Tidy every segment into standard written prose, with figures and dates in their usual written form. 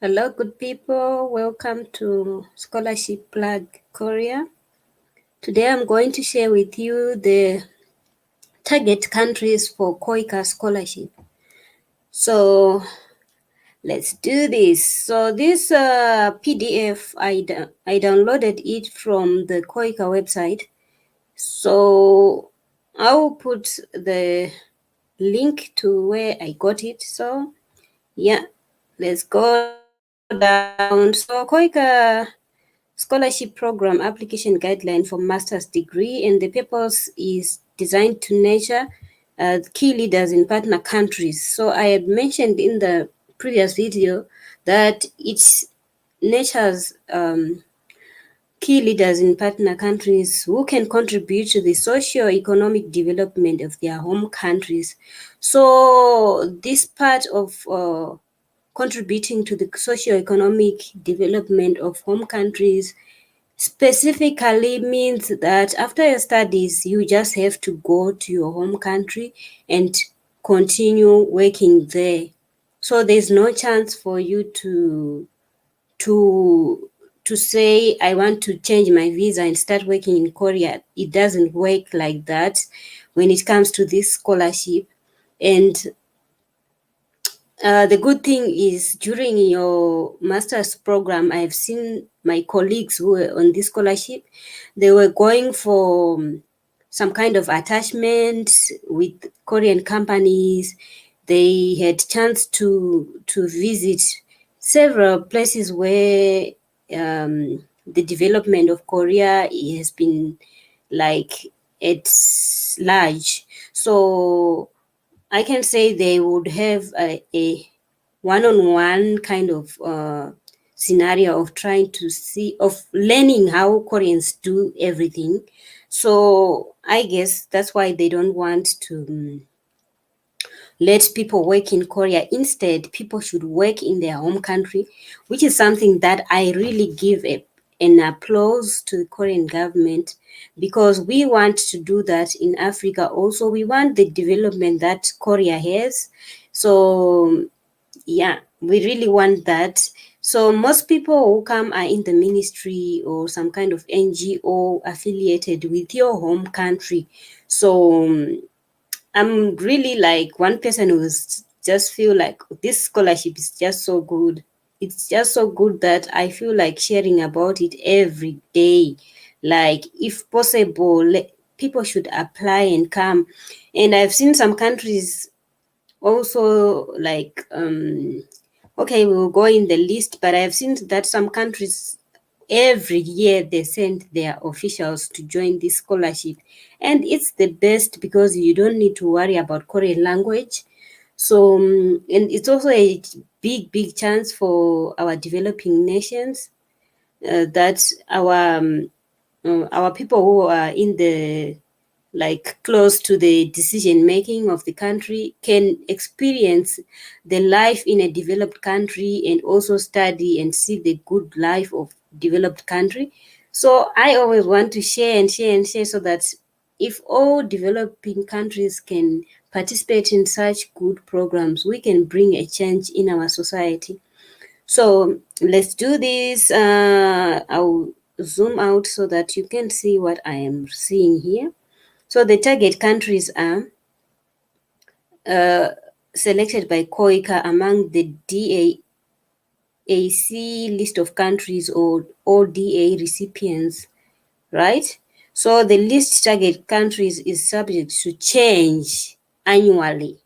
Hello, good people. Welcome to Scholarship Plug Korea. Today I'm going to share with you the target countries for KOICA scholarship. So let's do this. So this PDF, I downloaded it from the KOICA website. So I'll put the link to where I got it. So yeah, let's go down. So KOICA Scholarship Program Application Guideline for Master's Degree, and the purpose is designed to nurture key leaders in partner countries. So I had mentioned in the previous video that it nurtures key leaders in partner countries who can contribute to the socio-economic development of their home countries. So this part of contributing to the socio-economic development of home countries specifically means that after your studies, you just have to go to your home country and continue working there. So there's no chance for you to say, I want to change my visa and start working in Korea. It doesn't work like that when it comes to this scholarship. And the good thing is during your master's program, I've seen my colleagues who were on this scholarship, they were going for some kind of attachment with Korean companies. They had chance to visit several places where the development of Korea has been like at large. So I can say they would have a one-on-one kind of scenario of trying to see, of learning how Koreans do everything. So I guess that's why they don't want to let people work in Korea. Instead, people should work in their home country, which is something that I really give an applause to the Korean government, because we want to do that in Africa also. We want the development that Korea has. So yeah, we really want that. So most people who come are in the ministry or some kind of NGO affiliated with your home country. So I'm really like one person who's just feel like this scholarship is just so good. It's just so good that I feel like sharing about it every day. Like, if possible, people should apply and come. And I've seen some countries also like okay, we'll go in the list, but I've seen that some countries every year they send their officials to join this scholarship, and it's the best because you don't need to worry about Korean language. So and it's also a big chance for our developing nations, that our people who are in the like close to the decision making of the country can experience the life in a developed country and also study and see the good life of developed country. So I always want to share and share and share, so that if all developing countries can participate in such good programs, we can bring a change in our society. So let's do this. I'll zoom out so that you can see what I am seeing here. So the target countries are selected by KOICA among the DAC list of countries or ODA recipients, right? So the list target countries is subject to change annually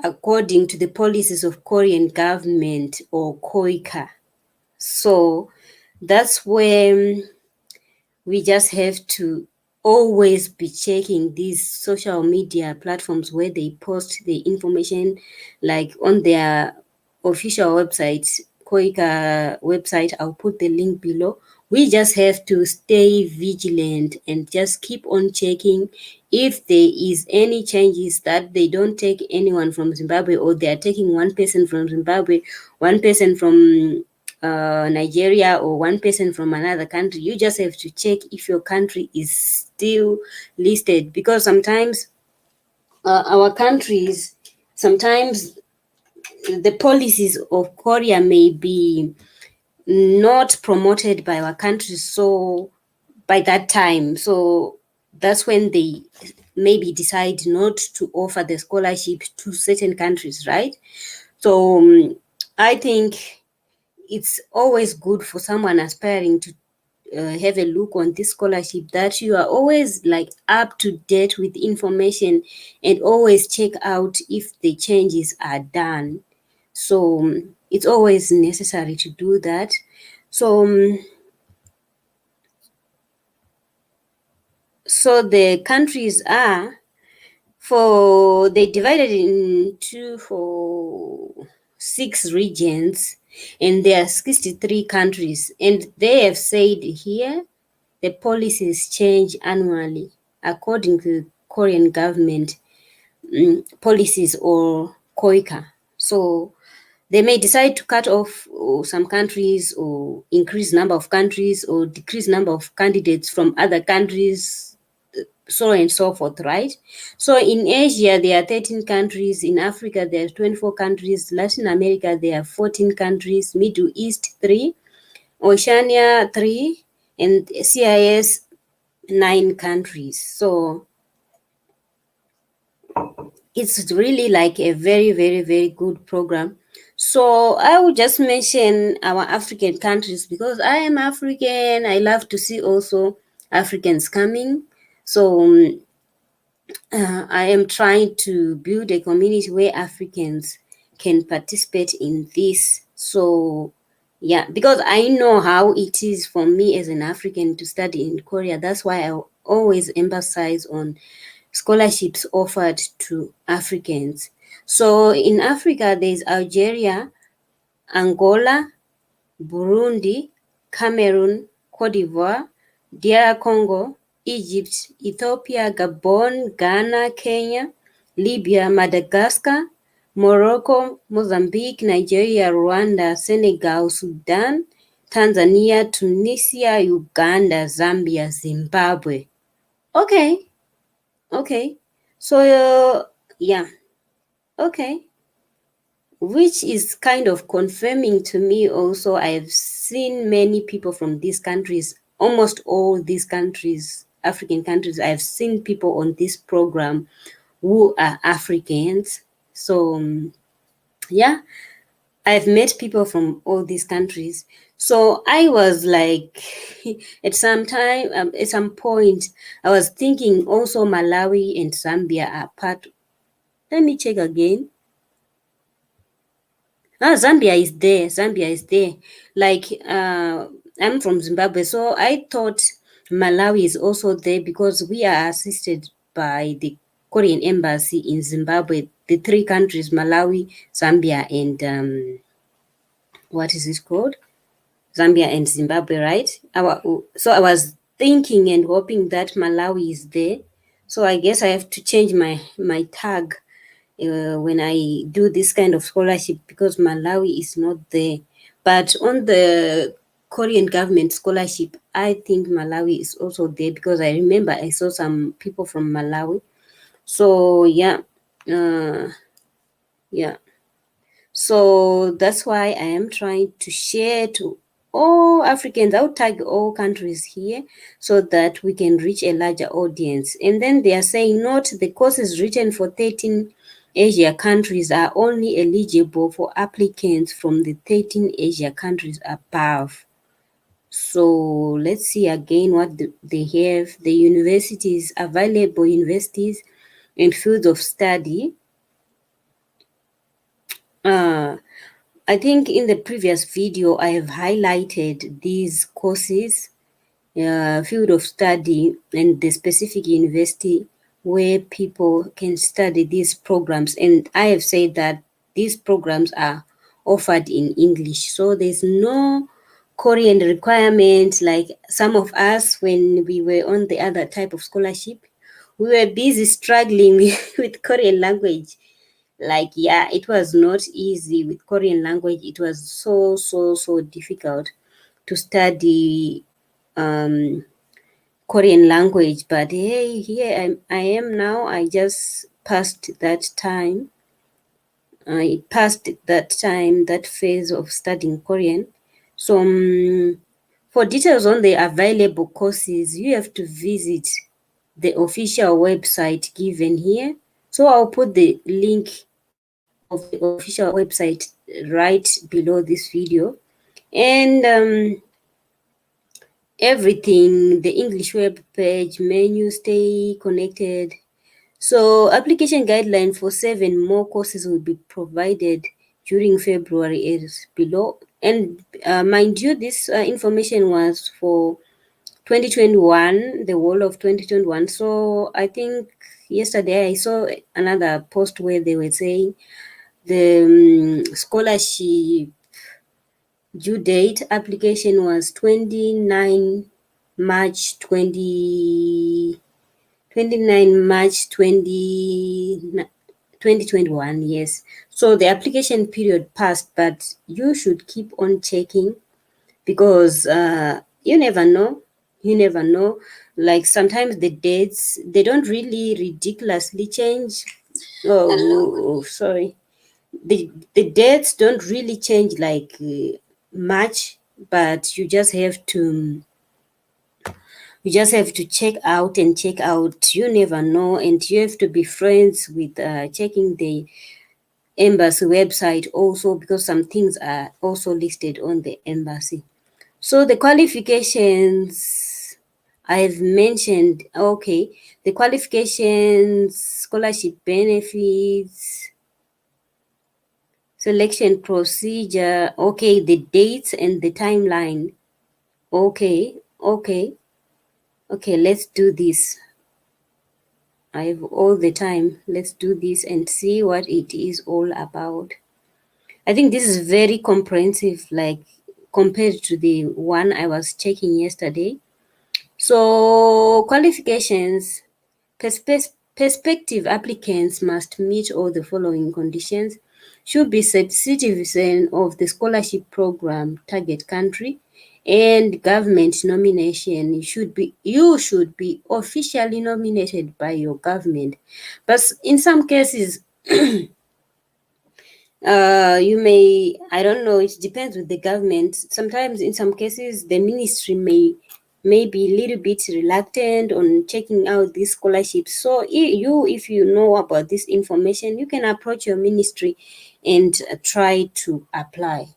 according to the policies of Korean government or KOICA. So that's when we just have to always be checking these social media platforms where they post the information, like on their official website, KOICA website. I'll put the link below. We just have to stay vigilant and just keep on checking if there is any changes, that they don't take anyone from Zimbabwe, or they are taking one person from Zimbabwe, one person from Nigeria, or one person from another country. You just have to check if your country is still listed, because sometimes our countries, sometimes the policies of Korea may be not promoted by our country so by that time. So that's when they maybe decide not to offer the scholarship to certain countries, right? So I think it's always good for someone aspiring to have a look on this scholarship, that you are always like up to date with information and always check out if the changes are done. So it's always necessary to do that. So so the countries are, for they divided into for 6 regions, and there are 63 countries, and they have said here the policies change annually according to Korean government policies, or KOICA. So they may decide to cut off some countries, or increase number of countries, or decrease number of candidates from other countries, so and so forth, right? So in Asia, there are 13 countries. In Africa, there are 24 countries. Latin America, there are 14 countries. Middle East, 3. Oceania, 3. And CIS, 9 countries. So it's really like a very, very, very good program. So I will just mention our African countries because I am African. I love to see also Africans coming. So I am trying to build a community where Africans can participate in this. So yeah, because I know how it is for me as an African to study in Korea. That's why I always emphasize on scholarships offered to Africans. So in Africa, there's Algeria, Angola, Burundi, Cameroon, Cote d'Ivoire, DR Congo, Egypt, Ethiopia, Gabon, Ghana, Kenya, Libya, Madagascar, Morocco, Mozambique, Nigeria, Rwanda, Senegal, Sudan, Tanzania, Tunisia, Uganda, Zambia, Zimbabwe. Okay, okay. So, yeah, okay. Which is kind of confirming to me also. I've seen many people from these countries, almost all these countries, African countries. I've seen people on this program who are Africans. So, yeah, I've met people from all these countries. So I was like, at some point, I was thinking also Malawi and Zambia are part. Let me check again. Zambia is there. Zambia is there. Like, I'm from Zimbabwe, so I thought Malawi is also there because we are assisted by the Korean embassy in Zimbabwe. The 3 countries, Malawi, Zambia, and what is it called? Zambia and Zimbabwe, right? So I was thinking and hoping that Malawi is there. So I guess I have to change my tag when I do this kind of scholarship because Malawi is not there. But on the Korean government scholarship, I think Malawi is also there because I remember I saw some people from Malawi. So yeah, yeah. So that's why I am trying to share to all Africans. I'll tag all countries here so that we can reach a larger audience. And then they are saying, note the courses written for 13 Asia countries are only eligible for applicants from the 13 Asia countries above. So let's see again what they have. The universities, available universities and fields of study. I think in the previous video, I have highlighted these courses, field of study, and the specific university where people can study these programs. And I have said that these programs are offered in English. So there's no Korean requirement like some of us when we were on the other type of scholarship. We were busy struggling with Korean language. Like, yeah, it was not easy with Korean language. It was so difficult to study Korean language. But hey, here I am now. I just passed that time. it passed that time, that phase of studying Korean. So for details on the available courses, you have to visit the official website given here. So I'll put the link of the official website right below this video. And everything, the English web page, menu, stay connected. So application guideline for 7 more courses will be provided during February as below. And mind you, this information was for 2021, the whole of 2021. So I think yesterday I saw another post where they were saying the scholarship due date application was 29 March 2021, yes. So the application period passed, but you should keep on checking because you never know. Like sometimes the dates, they don't really ridiculously change. Sorry. The dates don't really change like much, but you just have to check out and check out. You never know, and you have to be friends with checking the embassy website also, because some things are also listed on the embassy. So the qualifications I've mentioned, okay, the qualifications, scholarship benefits, selection procedure, okay, the dates and the timeline. Okay, let's do this. I have all the time. Let's do this and see what it is all about. I think this is very comprehensive, like compared to the one I was checking yesterday. So qualifications, prospective applicants must meet all the following conditions: should be citizen of the scholarship program target country, and government nomination. You should be officially nominated by your government. But in some cases, you may, I don't know, it depends with the government. Sometimes in some cases the ministry may be a little bit reluctant on checking out these scholarships. So if you know about this information, you can approach your ministry and try to apply.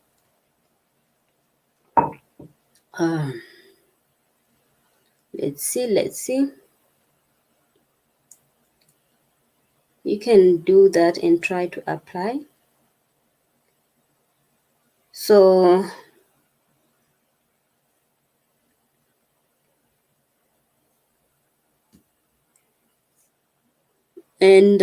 Let's see. You can do that and try to apply. So and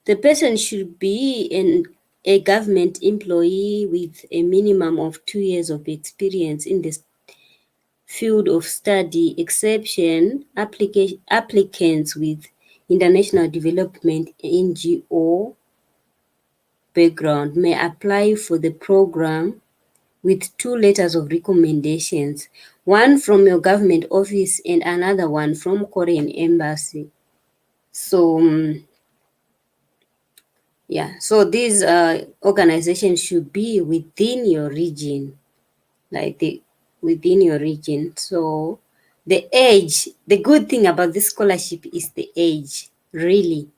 the person should be a government employee with a minimum of 2 years of experience in the field of study. Exception, applicants with international development NGO background may apply for the program with 2 letters of recommendations, one from your government office and another one from Korean embassy. So yeah, so these organizations should be within your region, within your region. So the age, the good thing about this scholarship is the age, really.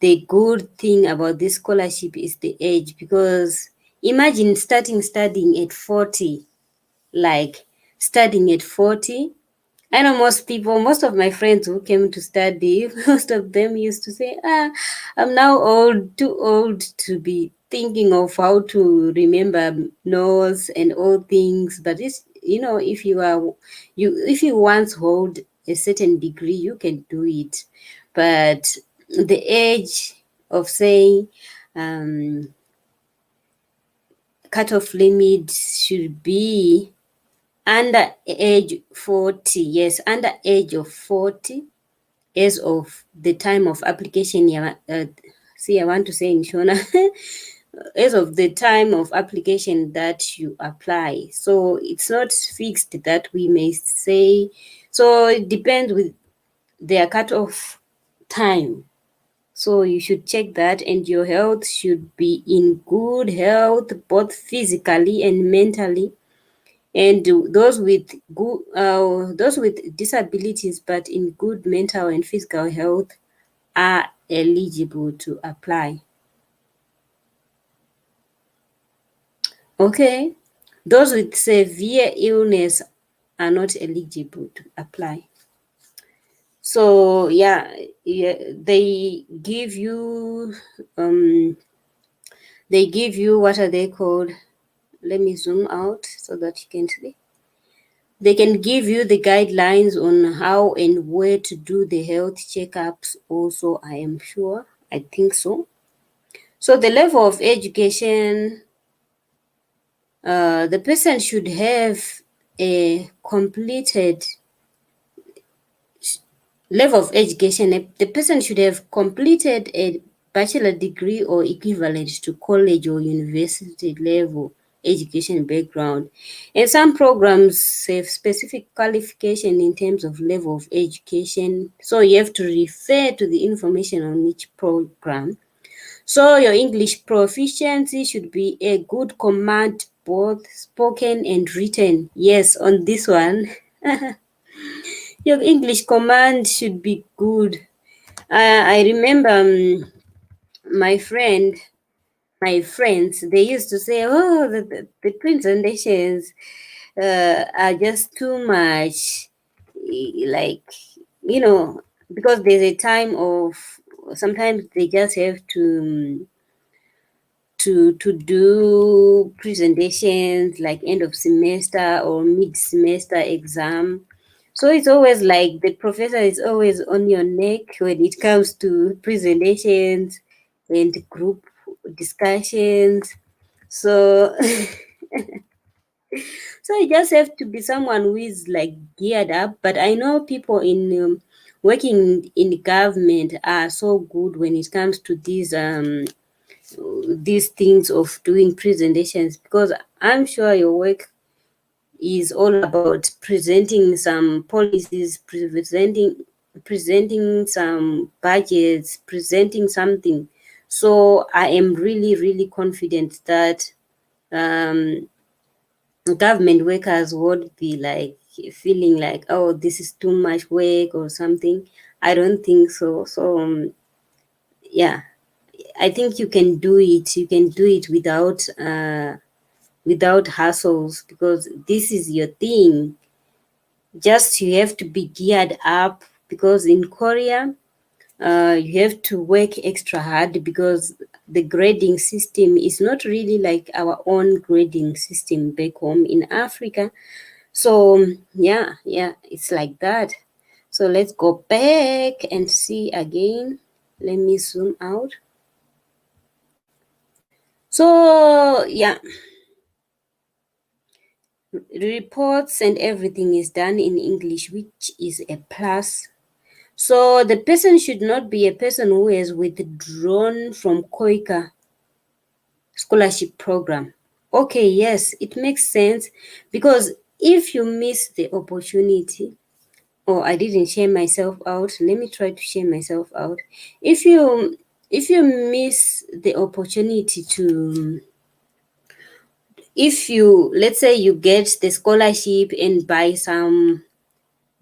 The good thing about this scholarship is the age, because imagine studying at 40, like studying at 40. I know most of my friends who came to study, most of them used to say, I'm now too old to be thinking of how to remember notes and all things. But it's, if you once hold a certain degree, you can do it. But the age of saying cutoff limit should be under age 40, yes, under age of 40, as of the time of application. I want to say in Shona, as of the time of application that you apply. So it's not fixed that we may say. So it depends with their cutoff time. So you should check that, and your health should be in good health, both physically and mentally. And those with disabilities but in good mental and physical health are eligible to apply. Okay, those with severe illness are not eligible to apply. So yeah, they give you what are they called? Let me zoom out so that you can see. They can give you the guidelines on how and where to do the health checkups also, I am sure. I think so. So the level of education, the person should have a completed level of education. The person should have completed a bachelor degree or equivalent to college or university level education background. And some programs have specific qualification in terms of level of education. So you have to refer to the information on each program. So your English proficiency should be a good command, both spoken and written. Yes, on this one. Your English command should be good. I remember my friend, my friends, they used to say, "Oh, the presentations are just too much." Like, because there's a time of sometimes they just have to do presentations like end of semester or mid semester exam. So it's always like the professor is always on your neck when it comes to presentations and group discussions. So so you just have to be someone who is like geared up. But I know people in working in the government are so good when it comes to these things of doing presentations, because I'm sure your work is all about presenting some policies, presenting some budgets, presenting something. So I am really, really confident that um, government workers would be like feeling like, oh, this is too much work or something. I don't think so. So yeah, I think you can do it. You can do it without hassles, because this is your thing. Just you have to be geared up, because in Korea, you have to work extra hard, because the grading system is not really like our own grading system back home in Africa. So yeah, it's like that. So let's go back and see again. Let me zoom out. So yeah, reports and everything is done in English, which is a plus. So the person should not be a person who has withdrawn from KOICA scholarship program. Okay, yes, it makes sense, because if you miss the opportunity, oh, I didn't share myself out. Let me try to share myself out. If you miss the opportunity to, if you, let's say you get the scholarship and by some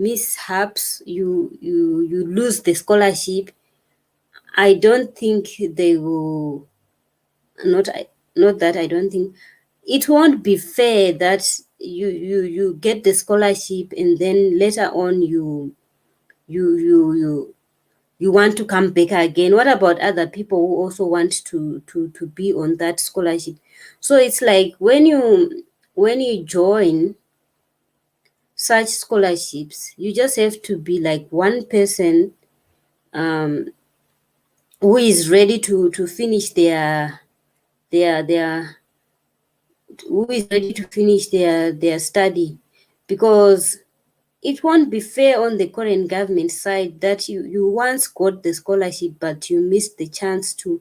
mishaps you lose the scholarship, I don't think they will, not not that I don't think, it won't be fair that you get the scholarship and then later on you you want to come back again. What about other people who also want to be on that scholarship? So it's like when you join such scholarships, you just have to be like one person um, who is ready to finish their who is ready to finish their study, because it won't be fair on the Korean government side that you once got the scholarship but you missed the chance to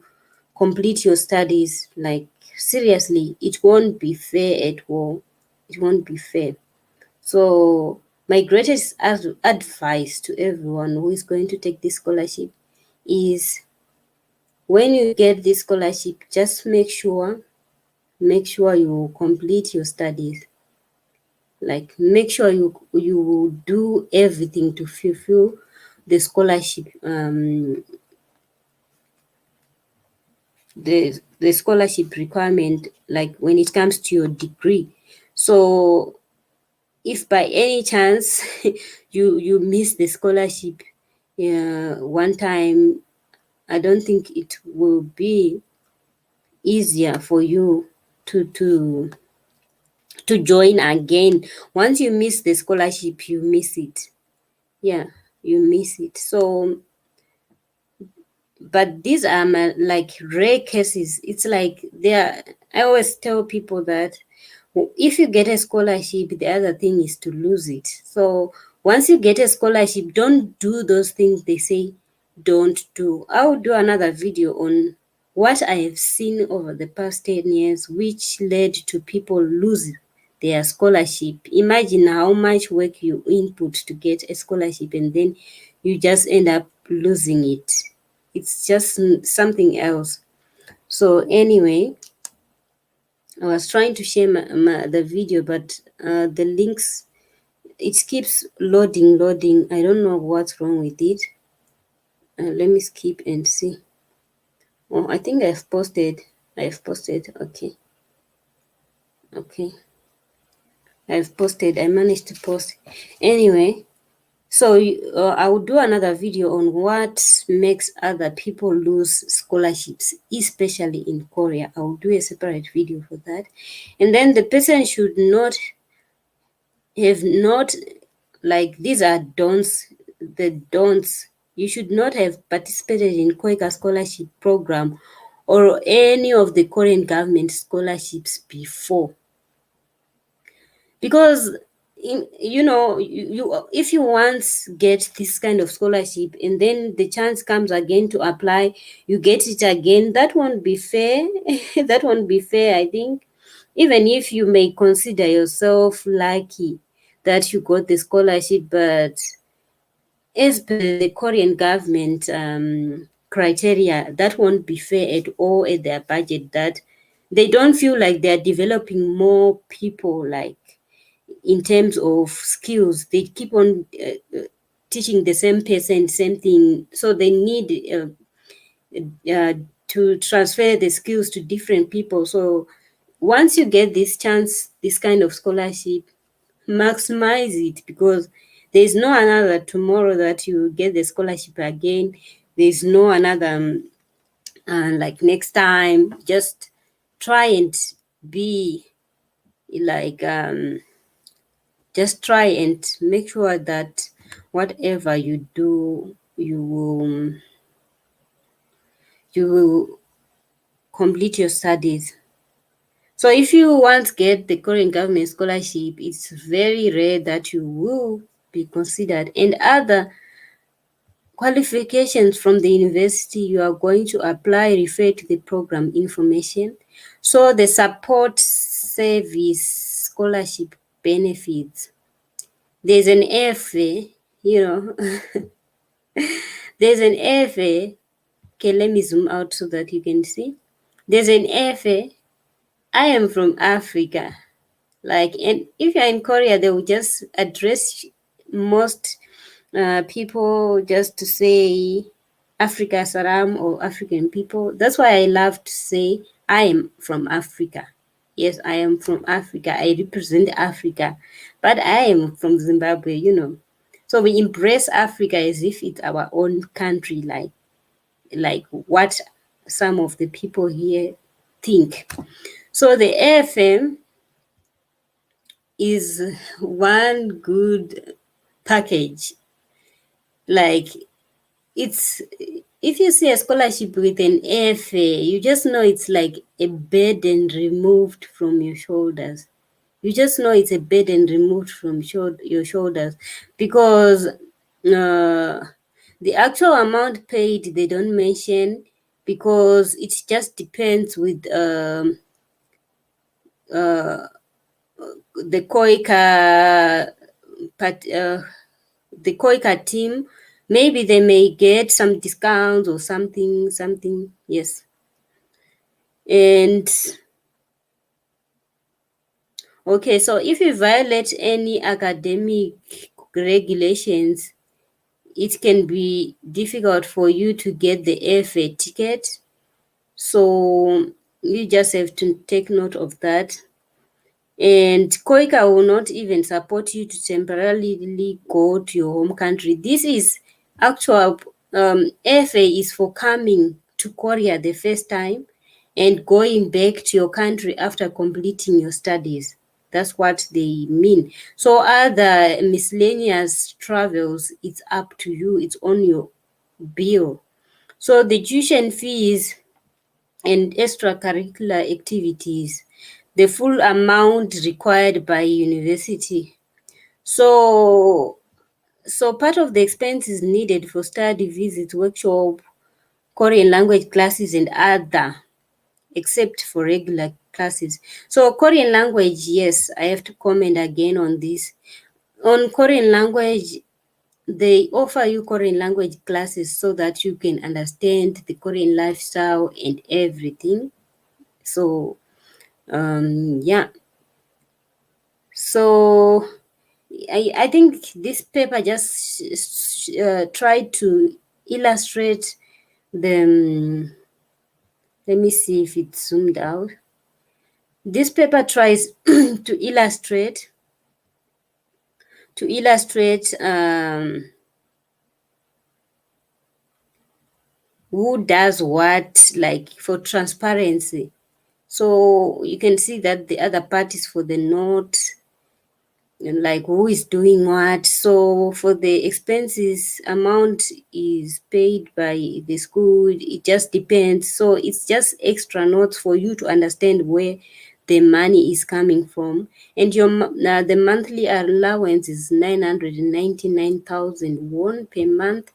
complete your studies. Like, seriously, it won't be fair at all. It won't be fair. So my greatest advice to everyone who is going to take this scholarship is when you get this scholarship, just make sure you complete your studies. Like, make sure you do everything to fulfill the scholarship, the scholarship requirement, like when it comes to your degree. So if by any chance you miss the scholarship one time, I don't think it will be easier for you to join again. Once you miss the scholarship, you miss it. Yeah, you miss it. So, but these are like rare cases. It's like I always tell people that if you get a scholarship, the other thing is to lose it. So once you get a scholarship, don't do those things they say don't do. I'll do another video on what I have seen over the past 10 years, which led to people lose their scholarship. Imagine how much work you input to get a scholarship and then you just end up losing it. It's just something else. So anyway, I was trying to share the video, but the links, it keeps loading. I don't know what's wrong with it. Let me skip and see. Oh, I think I've posted. Okay. I've posted. I managed to post. Anyway, so I will do another video on what makes other people lose scholarships, especially in Korea. I will do a separate video for that. And then the person should not have not, like, these are don'ts, the don'ts. You should not have participated in KOICA scholarship program or any of the Korean government scholarships before. Because you if you once get this kind of scholarship and then the chance comes again to apply, you get it again, that won't be fair. That won't be fair, I think. Even if you may consider yourself lucky that you got the scholarship, but as per the Korean government criteria, that won't be fair at all at their budget, that they don't feel like they're developing more people, like in terms of skills. They keep on teaching the same person, same thing. So they need to transfer the skills to different people. So once you get this chance, this kind of scholarship, maximize it, because there's no another tomorrow that you get the scholarship again. There's no another like next time. Just try and be like just try and make sure that whatever you do, you will complete your studies. So if you once get the Korean government scholarship, it's very rare that you will be considered. And other qualifications from the university you are going to apply refer to the program information. So the support service scholarship benefits. There's an FA, there's an FA. Okay, let me zoom out so that you can see. There's an FA. I am from Africa. Like, and if you're in Korea, they will just address most people just to say Africa Salam or African people. That's why I love to say I am from Africa. Yes, I am from Africa. I represent Africa, but I am from Zimbabwe. So we embrace Africa as if it's our own country, like what some of the people here think. So the AFM is one good package. Like, it's, if you see a scholarship with an AFA, you just know it's like a burden removed from your shoulders. You just know it's a burden removed from your shoulders, because the actual amount paid they don't mention, because it just depends with the KOICA the KOICA team maybe they may get some discounts or something, yes. And okay, so if you violate any academic regulations, it can be difficult for you to get the airfare ticket. So you just have to take note of that. And KOICA will not even support you to temporarily go to your home country. This is actual airfare is for coming to Korea the first time and going back to your country after completing your studies. That's what they mean. So other miscellaneous travels, it's up to you. It's on your bill. So the tuition fees and extracurricular activities, the full amount required by university. So part of the expenses needed for study visits, workshop, Korean language classes and other, except for regular classes. So Korean language, yes, I have to comment again on this. On Korean language, they offer you Korean language classes so that you can understand the Korean lifestyle and everything. So yeah. So I think this paper just tried to illustrate the let me see if it's zoomed out. This paper tries to illustrate who does what, like for transparency. So you can see that the other part is for the note, like who is doing what. So for the expenses, amount is paid by the school. It just depends. So it's just extra notes for you to understand where the money is coming from. And the monthly allowance is 999,000 won per month.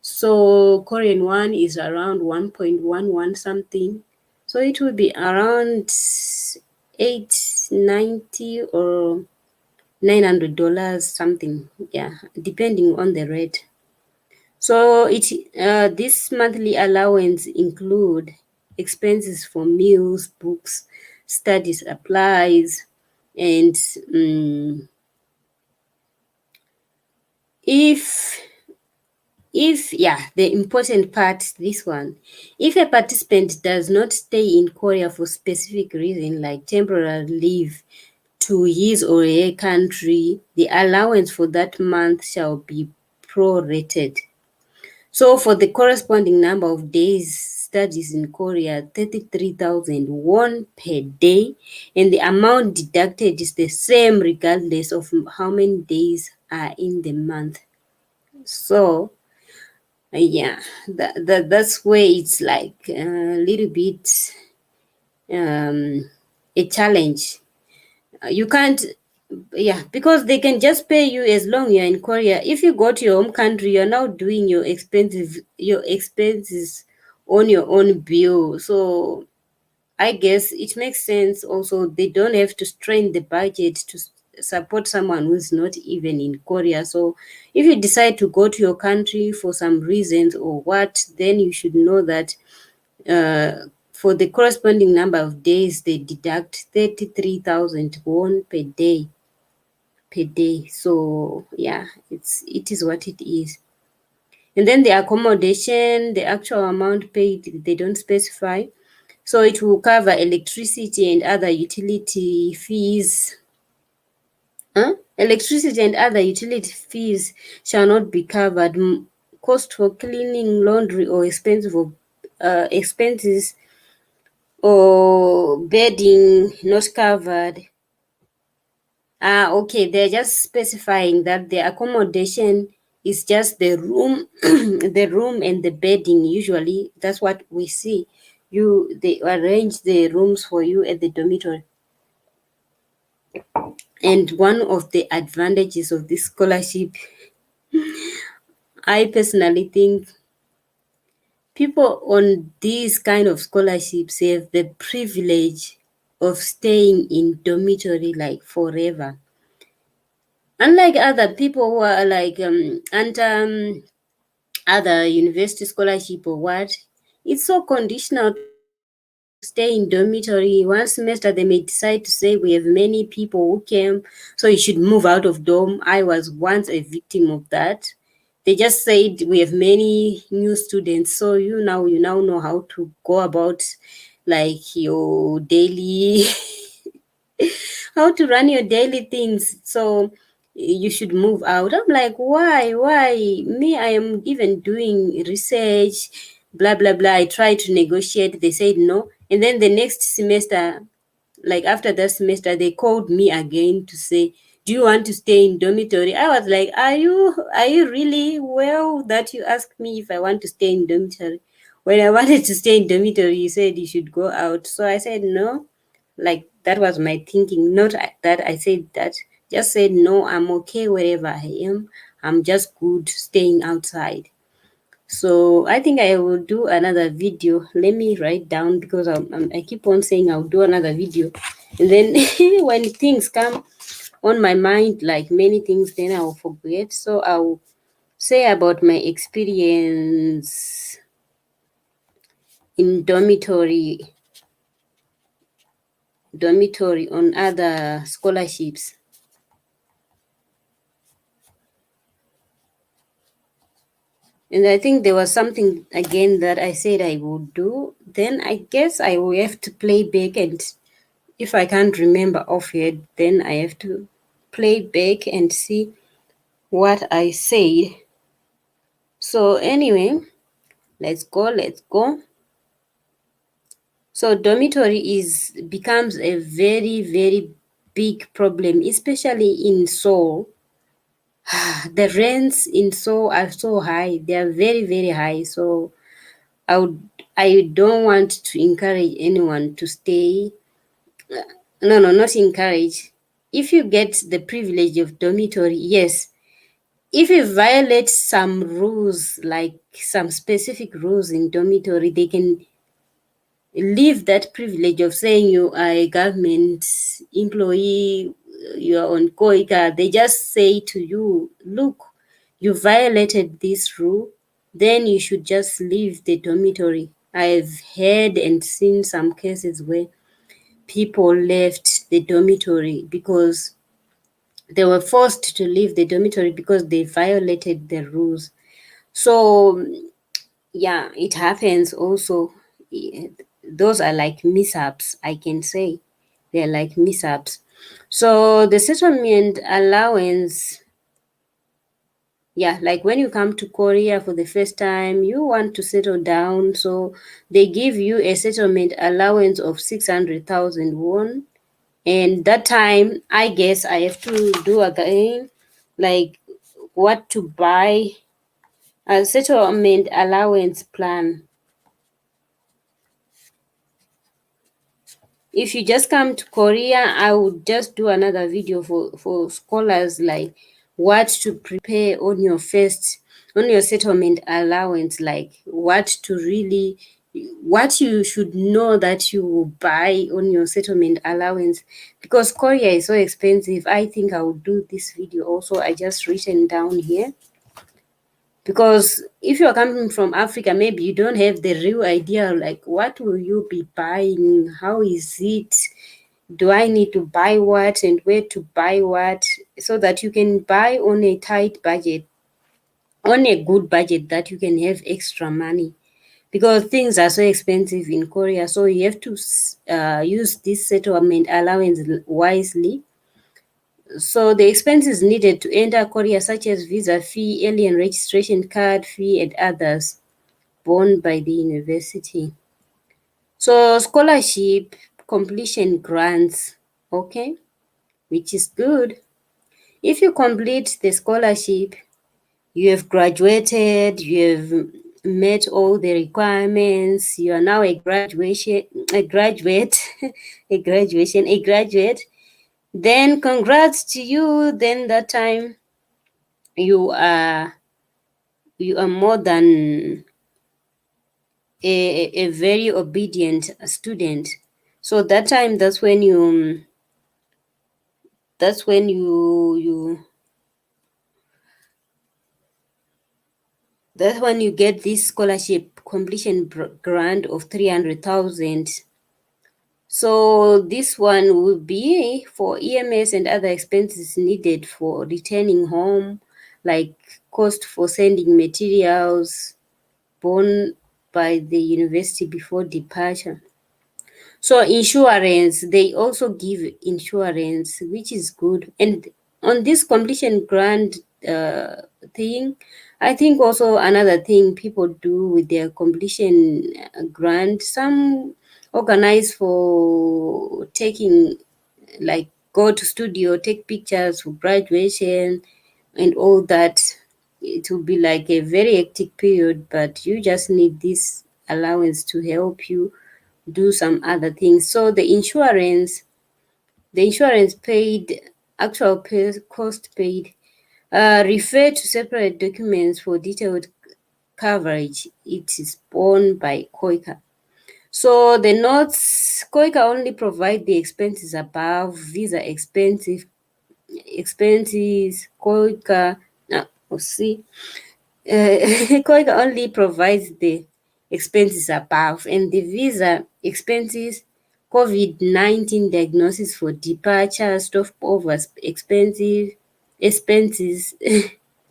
So Korean one is around 1.11 something. So it will be around 890 or $900 something, yeah, depending on the rate. So this monthly allowance include expenses for meals, books, study supplies, and if the important part, this one, if a participant does not stay in Korea for specific reason like temporary leave to his or her country, the allowance for that month shall be prorated. So for the corresponding number of days studies in Korea, 33,000 won per day, and the amount deducted is the same regardless of how many days are in the month. So yeah, that's where it's like a little bit a challenge. You can't, yeah, because they can just pay you as long you're in Korea. If you go to your home country, you're now doing your expenses on your own bill. So I guess it makes sense also. They don't have to strain the budget to support someone who's not even in Korea. So if you decide to go to your country for some reasons or what, then you should know that for the corresponding number of days, they deduct 33,000 won per day. So yeah, it is what it is. And then the accommodation, the actual amount paid, they don't specify. So it will cover electricity and other utility fees. Electricity and other utility fees shall not be covered. Cost for cleaning, laundry, or expenses or bedding not covered. Okay, they're just specifying that the accommodation is just the room, the room and the bedding. Usually, that's what we see. They arrange the rooms for you at the dormitory. And one of the advantages of this scholarship, I personally think people on these kind of scholarships have the privilege of staying in dormitory like forever. Unlike other people who are like other university scholarship or what, it's so conditional to stay in dormitory. One semester they may decide to say we have many people who came, so you should move out of dorm. I was once a victim of that. They just said we have many new students, so you now know how to go about like your daily how to run your daily things. So you should move out. I'm like, why me? I am even doing research, blah blah blah. I tried to negotiate, they said no. And then the next semester, like after that semester, they called me again to say, do you want to stay in dormitory? I was like, are you really well that you asked me if I want to stay in dormitory? When I wanted to stay in dormitory, you said you should go out. So I said no. Like that was my thinking. Not that I said that, just said no, I'm okay wherever I am. I'm just good staying outside. So I think I will do another video. Let me write down because I keep on saying I'll do another video. And then when things come on my mind, like many things, then I'll forget. So I'll say about my experience in dormitory on other scholarships. And I think there was something again that I said I would do. Then I guess I will have to play back, and if I can't remember offhand, then I have to play back and see what I said. So anyway, let's go. So dormitory is becomes a very, very big problem, especially in Seoul. The rents in Seoul are so high. They are very, very high. So I would I don't want to encourage anyone to stay. No, no, not encourage. If you get the privilege of dormitory, yes. If you violate some rules, like some specific rules in dormitory, they can leave that privilege of saying you are a government employee, you are on KOICA. They just say to you, look, you violated this rule, then you should just leave the dormitory. I've heard and seen some cases where people left the dormitory because they were forced to leave the dormitory because they violated the rules. So yeah, it happens also. Eh, those are like mishaps, I can say. They're like mishaps. So the settlement allowance, yeah, like when you come to Korea for the first time, you want to settle down. So they give you a settlement allowance of 600,000 won. And that time, I guess I have to do again, like what to buy, a settlement allowance plan. If you just come to Korea, I would just do another video for scholars, like what to prepare on your settlement allowance, like what you should know that you will buy on your settlement allowance, because Korea is so expensive. I think I will do this video also. I just written down here, because if you're coming from Africa, maybe you don't have the real idea, like what will you be buying, how is it, do I need to buy what and where to buy what, so that you can buy on a tight budget, on a good budget, that you can have extra money, because things are so expensive in Korea. So you have to use this settlement allowance wisely. So the expenses needed to enter Korea, such as visa fee, alien registration card fee, and others, borne by the university. So scholarship completion grants, okay, which is good. If you complete the scholarship, you have graduated, you have met all the requirements, you are now a graduate, a graduate, then congrats to you. Then that time you are more than a very obedient student. So that time, that's when that's when you get this scholarship completion grant of 300,000. So this one will be for EMS and other expenses needed for returning home, like cost for sending materials borne by the university before departure. So insurance, they also give insurance, which is good. And on this completion grant thing, I think also another thing people do with their completion grant, some organize for taking, like, go to studio, take pictures for graduation and all that. It will be like a very hectic period, but you just need this allowance to help you do some other things. So the insurance paid, actual cost paid, refer to separate documents for detailed coverage. It is borne by KOICA. So the notes, KOICA only provide the expenses above, visa expenses, KOICA, see, KOICA only provides the expenses above, and the visa expenses, COVID-19 diagnosis for departure, stopover expenses,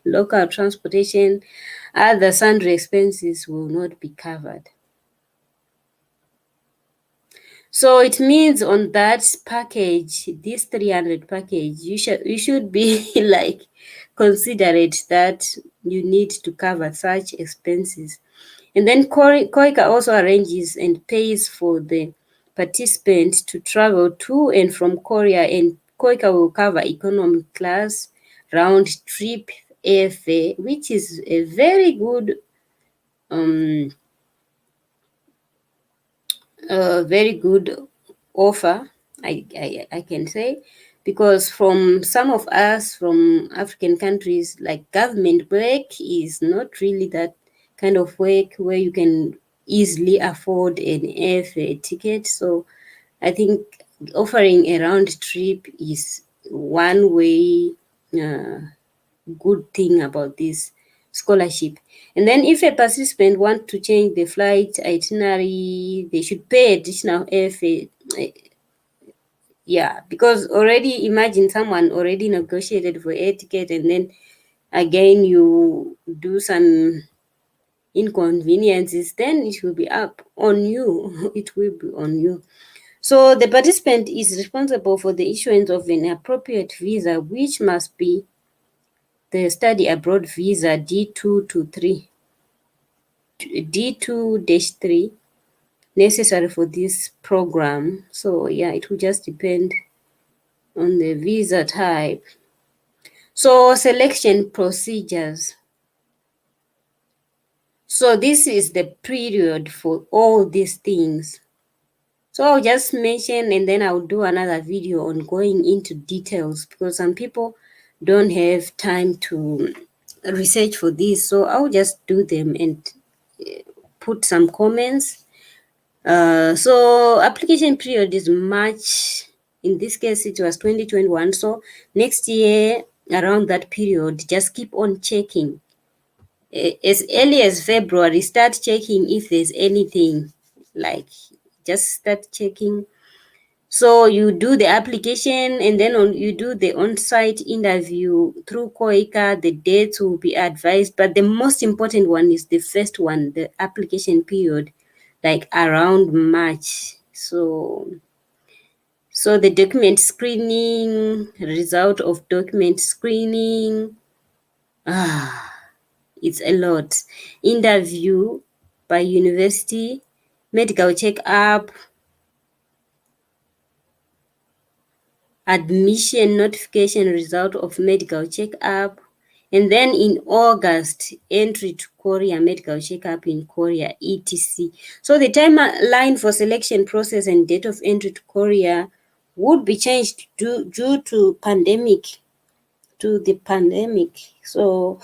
local transportation, other sundry expenses will not be covered. So it means on that package, this 300 package, you should be like considerate that you need to cover such expenses. And then KOICA also arranges and pays for the participant to travel to and from Korea, and KOICA will cover economy class round trip airfare, which is a very good very good offer, I can say, because from some of us from African countries, like, government work is not really that kind of work where you can easily afford an airfare ticket. So I think offering a round trip is one way good thing about this scholarship. And then if a participant want to change the flight itinerary, they should pay additional airfare. Yeah, because already imagine someone already negotiated for air ticket, and then again you do some inconveniences, then it will be up on you. It will be on you. So the participant is responsible for the issuance of an appropriate visa, which must be the study abroad visa D2 to 3, D2-3, necessary for this program. So yeah, it will just depend on the visa type. So selection procedures. So this is the period for all these things. So I'll just mention, and then I'll do another video on going into details, because some people don't have time to research for this. So I'll just do them and put some comments. So application period is March. In this case, it was 2021. So next year, around that period, just keep on checking. As early as February, start checking if there's anything, like, just start checking. So you do the application, and then you do the on-site interview through KOICA. The dates will be advised, but the most important one is the first one, the application period, like around March. So the document screening, result of document screening, it's a lot. Interview by university, medical check-up, admission notification, result of medical checkup, and then in August, entry to Korea, medical checkup in Korea, etc. So the timeline for selection process and date of entry to Korea would be changed due to the pandemic. So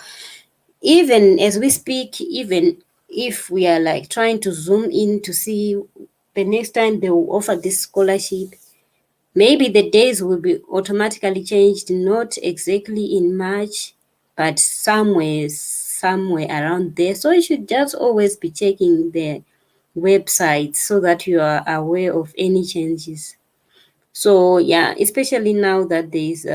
even as we speak, even if we are like trying to zoom in to see the next time they will offer this scholarship, maybe the days will be automatically changed, not exactly in March, but somewhere somewhere around there. So you should just always be checking the websites so that you are aware of any changes. So yeah, especially now that there's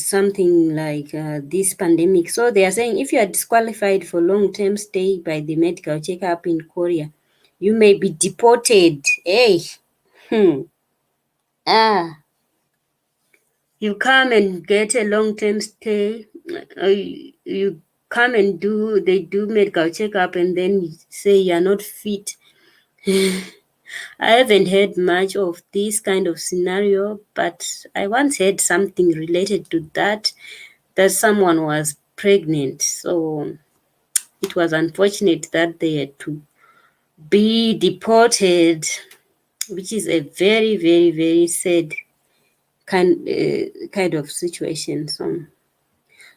something like this pandemic. So they are saying if you are disqualified for long-term stay by the medical checkup in Korea, you may be deported. Hey, ah, you come and get a long-term stay. You come and they do medical checkup and then you say you're not fit. I haven't heard much of this kind of scenario, but I once heard something related to that someone was pregnant. So it was unfortunate that they had to be deported, which is a very, very, very sad kind of situation.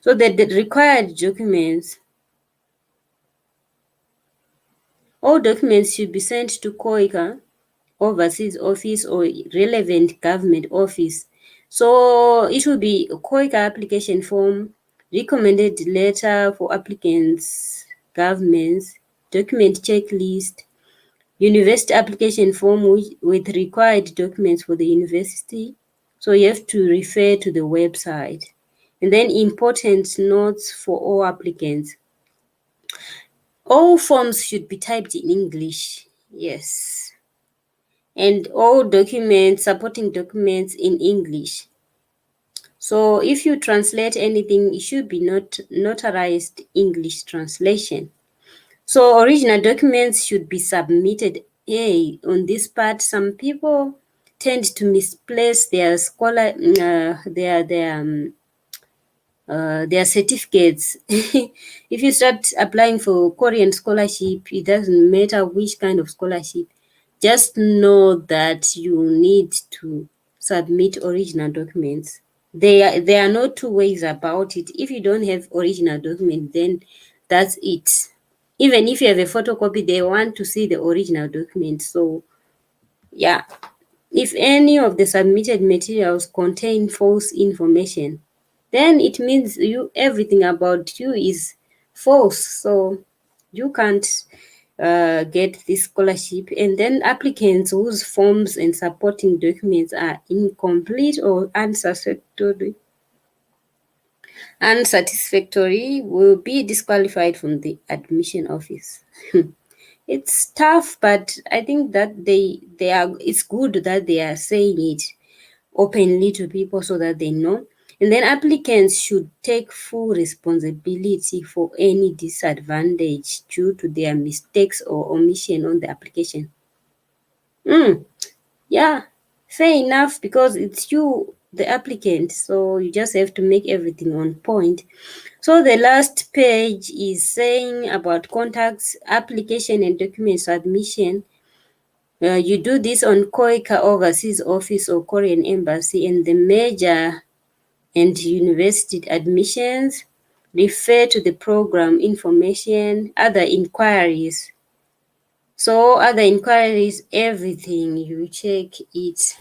So the required documents, all documents should be sent to KOICA overseas office or relevant government office. So it will be a KOICA application form, recommended letter for applicants, governments, document checklist, university application form with required documents for the university. So you have to refer to the website. And then important notes for all applicants. All forms should be typed in English. Yes. And all documents, supporting documents in English. So if you translate anything, it should be notarized English translation. So original documents should be submitted. Hey, on this part, some people tend to misplace their their certificates. If you start applying for Korean scholarship, it doesn't matter which kind of scholarship. Just know that you need to submit original documents. There are no two ways about it. If you don't have original document, then that's it. Even if you have a photocopy, they want to see the original document. So yeah, if any of the submitted materials contain false information, then it means everything about you is false. So you can't get this scholarship. And then applicants whose forms and supporting documents are incomplete or unsatisfactory will be disqualified from the admission office. It's tough, but I think that it's good that they are saying it openly to people so that they know. And then applicants should take full responsibility for any disadvantage due to their mistakes or omission on the application. Yeah, fair enough, because it's you, the applicant, so you just have to make everything on point. So the last page is saying about contacts, application and document submission. You do this on KOICA overseas office or Korean embassy, and the major and university admissions. Refer to the program information, other inquiries. So other inquiries, everything, you check it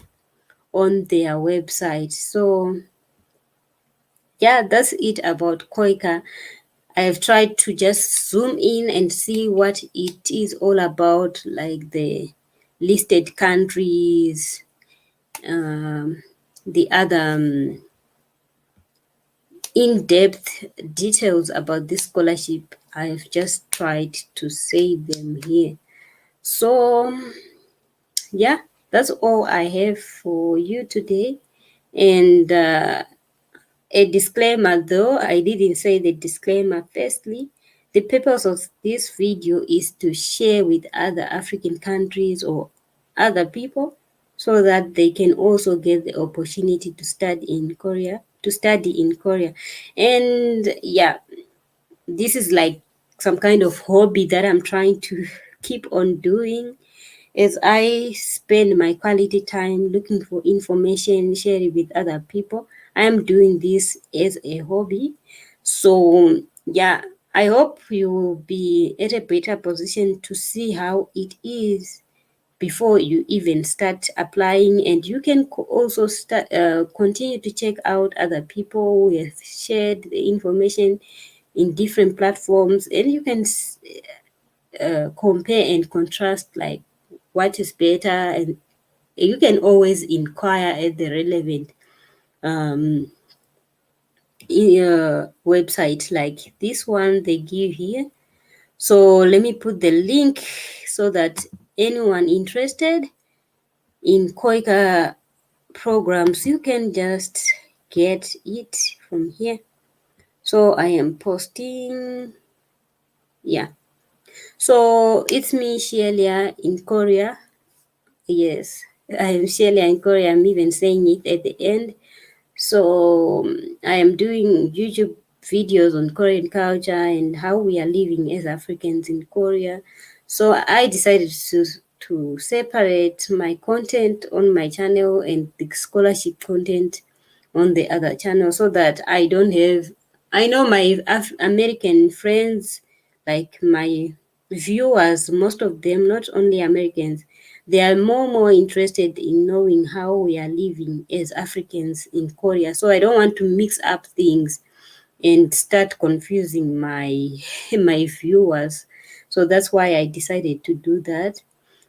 on their website. So yeah, that's it about KOICA. I've tried to just zoom in and see what it is all about, like the listed countries, the other in-depth details about this scholarship. I've just tried to say them here. So yeah, that's all I have for you today. And a disclaimer, though I didn't say the disclaimer firstly, the purpose of this video is to share with other African countries or other people so that they can also get the opportunity to study in Korea, And yeah, this is like some kind of hobby that I'm trying to keep on doing as I spend my quality time looking for information, share it with other people. I'm doing this as a hobby. So yeah, I hope you will be at a better position to see how it is before you even start applying. And you can also start continue to check out other people who have shared the information in different platforms, and you can compare and contrast, like what is better. And you can always inquire at the relevant website like this one they give here. So let me put the link so that anyone interested in KOICA programs, you can just get it from here. So I am posting, yeah. So it's me, Shelia in Korea. Yes, I am Shelia in Korea. I'm even saying it at the end. So I am doing YouTube videos on Korean culture and how we are living as Africans in Korea. So I decided to separate my content on my channel and the scholarship content on the other channel, so that I don't have, I know my American friends, like my viewers, most of them, not only Americans, they are more interested in knowing how we are living as Africans in Korea. So I don't want to mix up things and start confusing my my viewers. So that's why I decided to do that.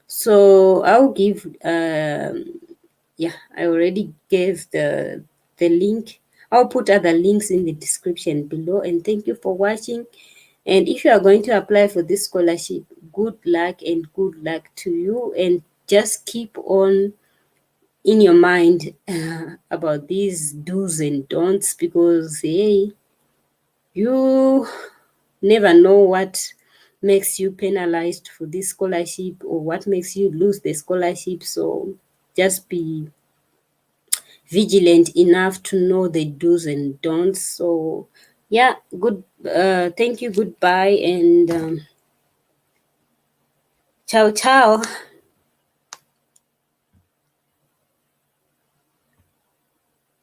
So I'll give yeah, I already gave the link. I'll put other links in the description below. And thank you for watching. And if you are going to apply for this scholarship, good luck and good luck to you. And just keep on in your mind about these do's and don'ts, because hey, you never know what makes you penalized for this scholarship or what makes you lose the scholarship. So just be vigilant enough to know the do's and don'ts. So yeah, good thank you, goodbye, and ciao ciao.